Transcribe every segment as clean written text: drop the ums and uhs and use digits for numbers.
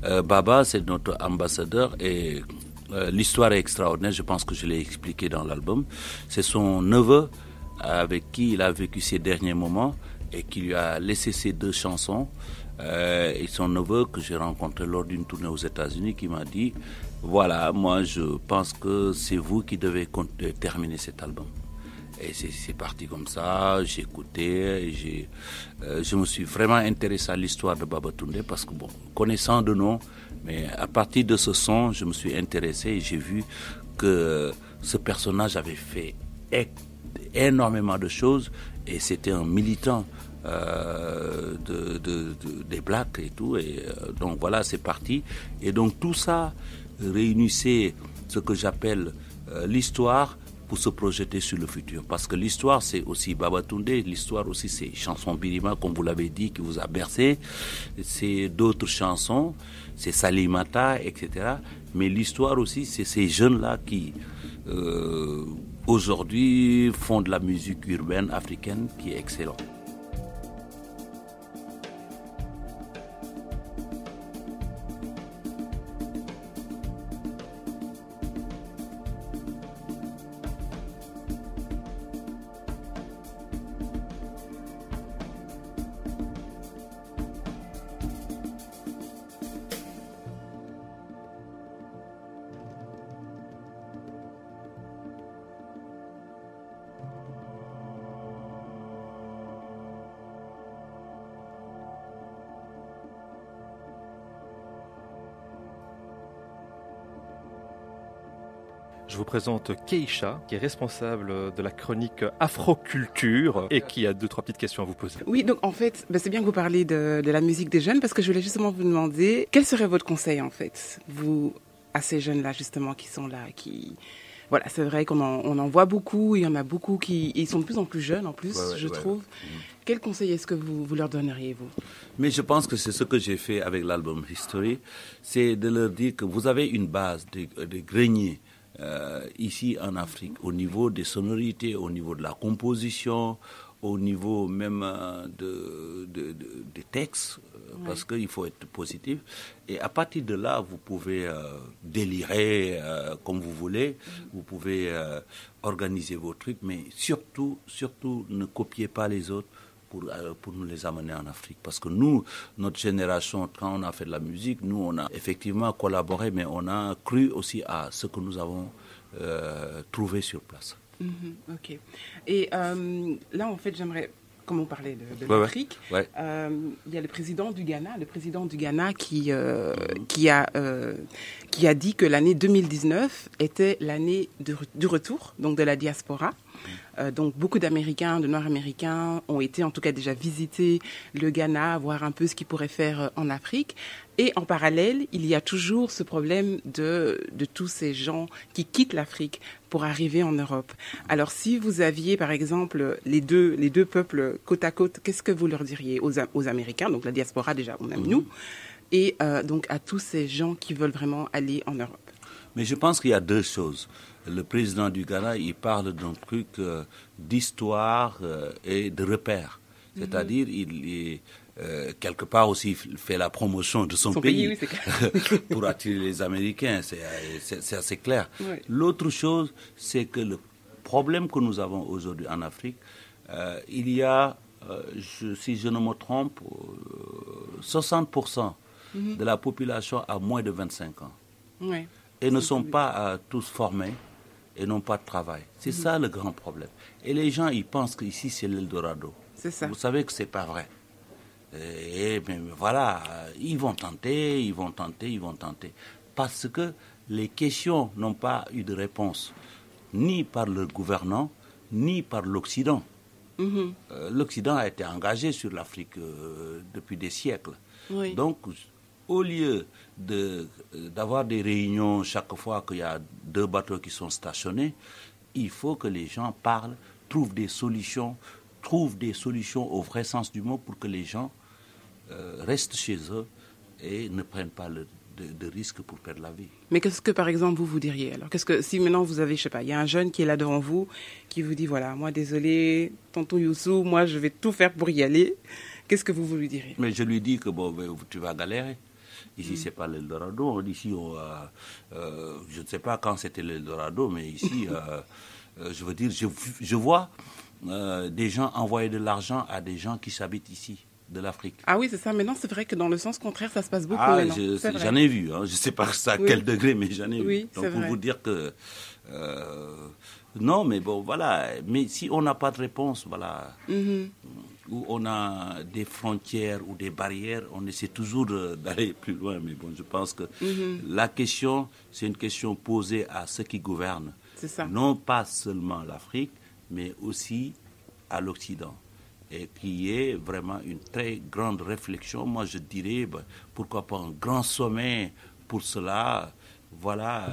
Baba, c'est notre ambassadeur et l'histoire est extraordinaire. Je pense que je l'ai expliqué dans l'album. C'est son neveu avec qui il a vécu ses derniers moments et qui lui a laissé ces 2 chansons. Et son neveu que j'ai rencontré lors d'une tournée aux États-Unis qui m'a dit voilà, moi je pense que c'est vous qui devez terminer cet album. Et c'est parti comme ça, j'ai écouté, je me suis vraiment intéressé à l'histoire de Babatunde parce que, bon, connaissant de nom, mais à partir de ce son, je me suis intéressé et j'ai vu que ce personnage avait fait énormément de choses et c'était un militant des Blacks et tout. Et donc voilà, c'est parti. Et donc tout ça réunissait ce que j'appelle l'histoire pour se projeter sur le futur. Parce que l'histoire, c'est aussi Babatunde, l'histoire aussi, c'est Chanson Birima, comme vous l'avez dit, qui vous a bercé. C'est d'autres chansons, c'est Salimata, etc. Mais l'histoire aussi, c'est ces jeunes-là qui, aujourd'hui, font de la musique urbaine africaine qui est excellente. Je vous présente Keïcha, qui est responsable de la chronique Afroculture et qui a 2-3 petites questions à vous poser. Oui, donc en fait, c'est bien que vous parlez de la musique des jeunes parce que je voulais justement vous demander quel serait votre conseil en fait, vous, à ces jeunes-là justement qui sont là, qui... Voilà, c'est vrai qu'on en voit beaucoup, il y en a beaucoup qui ils sont de plus en plus jeunes en plus, je trouve. Quel conseil est-ce que vous leur donneriez, vous? Mais je pense que c'est ce que j'ai fait avec l'album History, c'est de leur dire que vous avez une base de grenier ici en Afrique, au niveau des sonorités, au niveau de la composition, au niveau même des textes, parce qu'il faut être positif. Et à partir de là, vous pouvez délirer comme vous voulez, vous pouvez organiser vos trucs, mais surtout, ne copiez pas les autres pour nous les amener en Afrique. Parce que nous, notre génération, quand on a fait de la musique, nous, on a effectivement collaboré, mais on a cru aussi à ce que nous avons trouvé sur place. Ok. Et là, en fait, j'aimerais, comme on parlait de l'Afrique, il y a le président du Ghana qui a dit que l'année 2019 était l'année du retour, donc de la diaspora. Donc beaucoup d'Américains, de Nord-Américains ont été en tout cas déjà visiter le Ghana, voir un peu ce qu'ils pourraient faire en Afrique. Et en parallèle, il y a toujours ce problème de tous ces gens qui quittent l'Afrique pour arriver en Europe. Alors si vous aviez par exemple les deux peuples côte à côte, qu'est-ce que vous leur diriez aux Américains, donc la diaspora déjà, on aime nous, et donc à tous ces gens qui veulent vraiment aller en Europe? Mais je pense qu'il y a 2 choses. Le président du Ghana, il parle d'un truc d'histoire et de repères. C'est-à-dire, il quelque part aussi fait la promotion de son pays oui, c'est clair. pour attirer les Américains. C'est assez clair. Oui. L'autre chose, c'est que le problème que nous avons aujourd'hui en Afrique, il y a, si je ne me trompe, 60% de la population a moins de 25 ans. Oui. Et ne sont pas tous formés et n'ont pas de travail. C'est ça le grand problème. Et les gens, ils pensent qu'ici, c'est l'Eldorado. C'est ça. Vous savez que ce n'est pas vrai. Mais voilà, ils vont tenter. Parce que les questions n'ont pas eu de réponse, ni par le gouvernant, ni par l'Occident. L'Occident a été engagé sur l'Afrique depuis des siècles. Oui. Donc, au lieu d'avoir des réunions chaque fois qu'il y a 2 bateaux qui sont stationnés, il faut que les gens parlent, trouvent des solutions au vrai sens du mot pour que les gens restent chez eux et ne prennent pas de risques pour perdre la vie. Mais qu'est-ce que, par exemple, vous diriez? Alors, si maintenant vous avez, je sais pas, il y a un jeune qui est là devant vous, qui vous dit, voilà, moi, désolé, tonton Youssou, moi, je vais tout faire pour y aller. Qu'est-ce que vous lui direz? Mais je lui dis que bon, tu vas galérer. Ici, c'est pas l'Eldorado. Ici, je ne sais pas quand c'était l'Eldorado, mais ici, je veux dire, je vois des gens envoyer de l'argent à des gens qui s'habitent ici, de l'Afrique. Ah oui, c'est ça. Maintenant, c'est vrai que dans le sens contraire, ça se passe beaucoup. J'en ai vu. Hein. Je ne sais pas à quel degré, mais j'en ai vu. Donc, pour vrai. vous dire que... non, mais bon, voilà. Mais si on n'a pas de réponse, voilà, où on a des frontières ou des barrières, on essaie toujours d'aller plus loin. Mais bon, je pense que la question, c'est une question posée à ceux qui gouvernent. C'est ça. Non pas seulement l'Afrique, mais aussi à l'Occident. Et qui est vraiment une très grande réflexion. Moi, je dirais, pourquoi pas un grand sommet pour cela, voilà,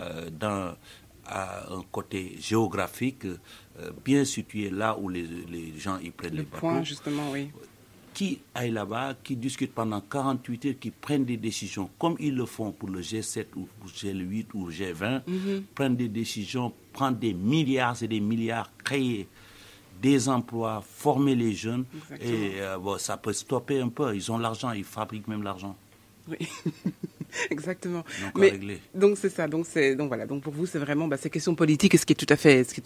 à un côté géographique bien situé là où les gens y prennent les bateaux. Le point, justement, oui. Qui aillent là-bas, qui discutent pendant 48 heures, qui prennent des décisions comme ils le font pour le G7 ou pour le G8 ou le G20, prennent des décisions, prendre des milliards et des milliards, créer des emplois, former les jeunes. Exactement. Et ça peut stopper un peu. Ils ont l'argent, ils fabriquent même l'argent. Oui. Exactement. Donc c'est ça. Donc voilà. Donc pour vous, c'est vraiment ces questions politiques, ce qui est tout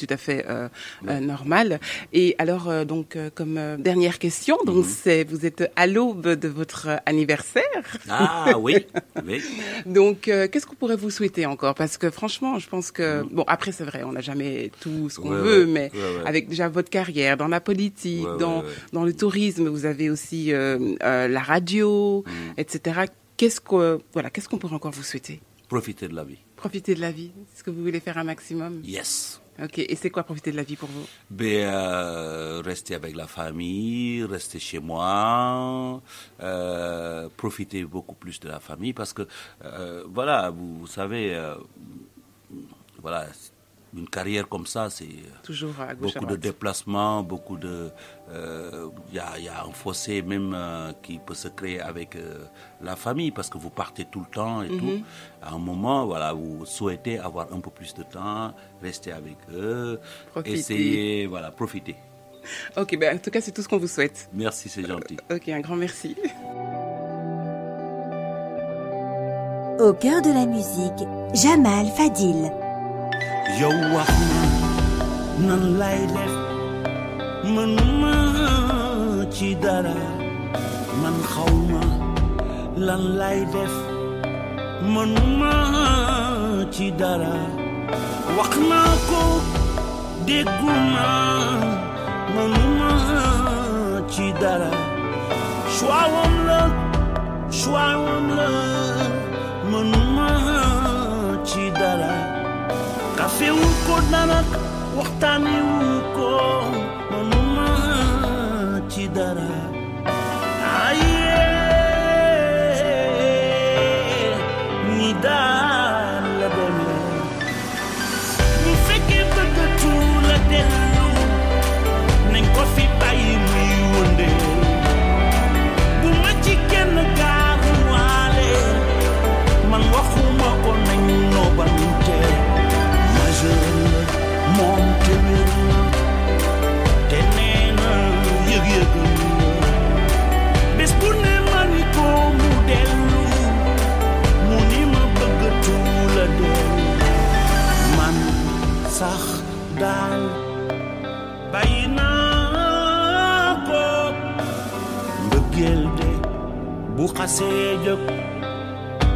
à fait normal. Et alors comme dernière question, donc vous êtes à l'aube de votre anniversaire. Ah oui. Oui. Donc qu'est-ce qu'on pourrait vous souhaiter encore? Parce que franchement, je pense que bon, après c'est vrai, on n'a jamais tout ce qu'on veut, mais avec déjà votre carrière dans la politique, dans le tourisme, vous avez aussi la radio, etc. Qu'est-ce qu'on pourrait encore vous souhaiter? Profiter de la vie. Profiter de la vie. Est-ce que vous voulez faire un maximum? Yes. Ok. Et c'est quoi profiter de la vie pour vous? Rester avec la famille, rester chez moi, profiter beaucoup plus de la famille parce que, voilà, vous savez, voilà, une carrière comme ça, c'est toujours à gauche, beaucoup de déplacements, beaucoup de... Il y a un fossé même qui peut se créer avec la famille parce que vous partez tout le temps et tout. À un moment, voilà, vous souhaitez avoir un peu plus de temps, rester avec eux, essayer, voilà, profiter. Ok, en tout cas, c'est tout ce qu'on vous souhaite. Merci, c'est gentil. Ok, un grand merci. Au cœur de la musique, Jamal Fadil. yow wax ma nan lay def mënuma ci dara man xawma lan lay def mënuma ci dara wax naa ko dégguma mënuma ci dara choix-wam la mënuma ci dara café wu ko nanak waxtaane wu ko mënuma ci dara aye ni daal la demee bu fekkee bëggatu la dellu nañ ko fi bàyyi muy wënde bu ma ci kenn gaaruwaale man waxuma ko nañ noobante moom te wér te nee na yëg-yëgam bés bu ne ma ni ko mu dellu mu ni ma bëggatu la dellu man sax daal bàyyi naa ko mbëggeel de bu xasee jóg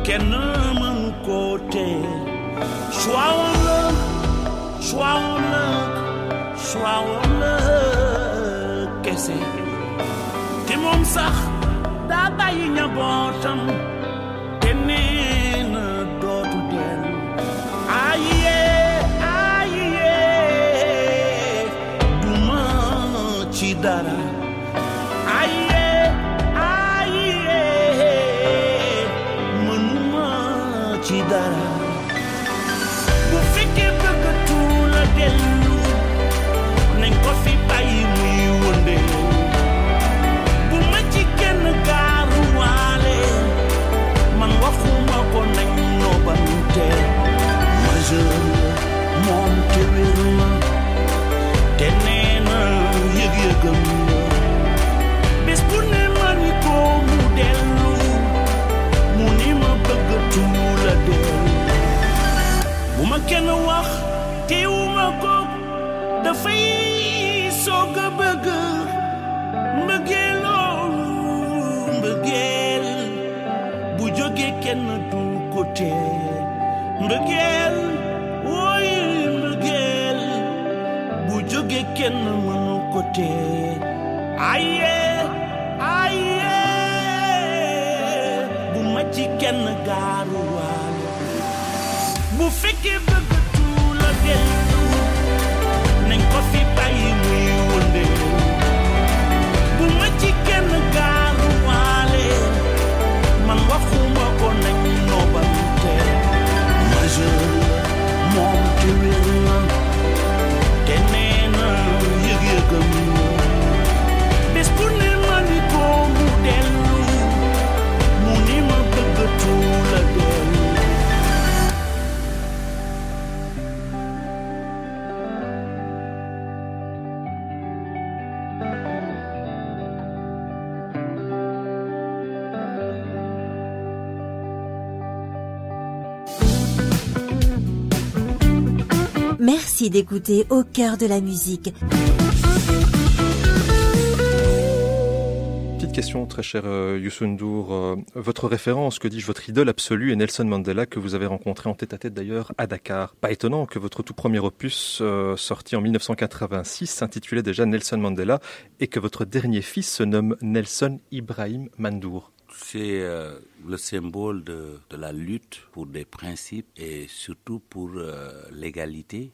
kenn mënu ko tee choix-wam la kese te moom sax daa bàyyi njabootam te nee na dootu dellu aye duma ci dara aye mënuma ci dara bu fekkee bëggatu la dellu nañ ko fi bàyyi muy wënde bu ma ci kenn gaaruwaale man waxuma ko nañ noobante majeur moom te wér na te nee na yëg-yëgam la bés bu ne ma ni ko mu dellu mu ni ma dafay soog a bëgg mbëggeel bu jóge kenn du ko tee mbëggeel woy mbëggeel bu jóge kenn mënu ko tee aye bu ma ci kenn gaaruwaal bu fekkee bëgg tuula dellu nañ ko fi bàyyi muy wënde bu ma ci kenn gaaruwaale man waxuma ko nañ noobante majeur moom ci wér na te nee na yëg-yëgam bés bu ne ma ni ko mu dellu mu ni ma bëgg tuula dellu Merci d'écouter Au cœur de la musique. Petite question très chère Youssou N'Dour, votre référence, que dis-je, votre idole absolue est Nelson Mandela, que vous avez rencontré en tête-à-tête d'ailleurs à Dakar. Pas étonnant que votre tout premier opus, sorti en 1986, s'intitulait déjà Nelson Mandela et que votre dernier fils se nomme Nelson Ibrahim Mandour. C'est le symbole de la lutte pour des principes et surtout pour l'égalité.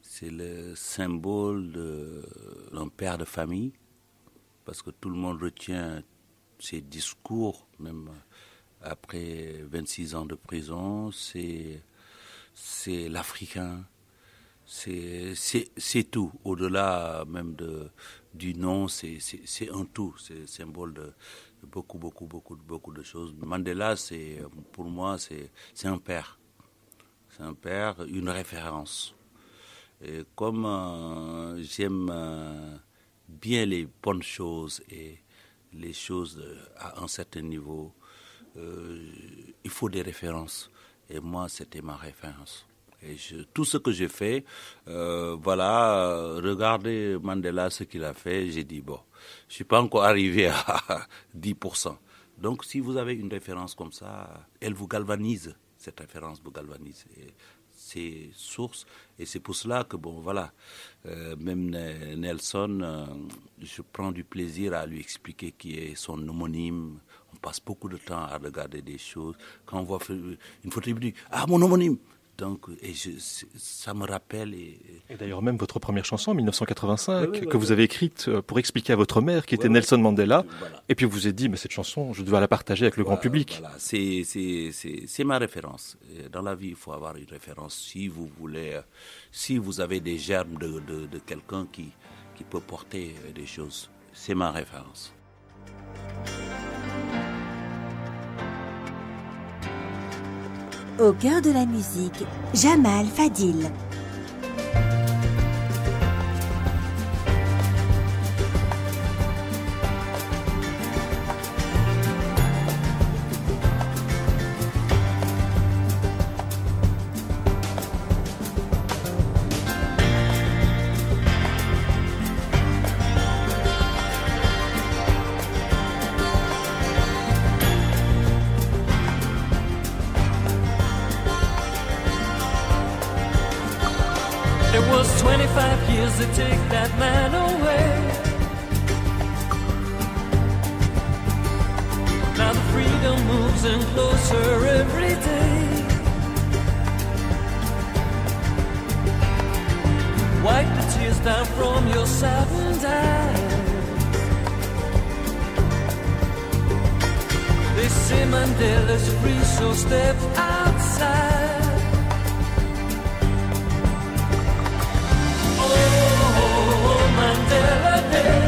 C'est le symbole d'un père de famille, parce que tout le monde retient ses discours, même après 26 ans de prison. C'est l'Africain, c'est tout. Au-delà même du nom, c'est un tout. C'est le symbole de beaucoup de choses. Mandela, pour moi, c'est un père. C'est un père, une référence. Et comme j'aime bien les bonnes choses et les choses à un certain niveau, il faut des références. Et moi, c'était ma référence. Et tout ce que j'ai fait, regardez Mandela, ce qu'il a fait, j'ai dit, bon, je ne suis pas encore arrivé à 10%. Donc, si vous avez une référence comme ça, elle vous galvanise, cette référence vous galvanise. Et c'est source, et c'est pour cela que, même Nelson, je prends du plaisir à lui expliquer qui est son homonyme. On passe beaucoup de temps à regarder des choses. Quand on voit une photo, il dit, ah, mon homonyme! Donc, ça me rappelle. Et d'ailleurs, même votre première chanson, en 1985, que vous avez écrite pour expliquer à votre mère qui était Nelson Mandela. Voilà. Et puis vous vous êtes dit, mais cette chanson, je dois la partager avec le grand public. Voilà. C'est ma référence. Dans la vie, il faut avoir une référence. Si vous voulez, si vous avez des germes de quelqu'un qui peut porter des choses, c'est ma référence. Au cœur de la musique, Jamal Fadil. It was 25 years to take that man away. Now the freedom moves in closer every day. Wipe the tears down from your saddened eyes. They say Mandela's free, so step outside. Mandela Day.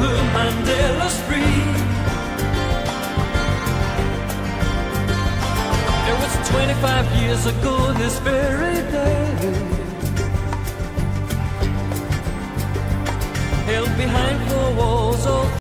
Ooh, Mandela's free. It was 25 years ago this very day. Held behind 4 walls of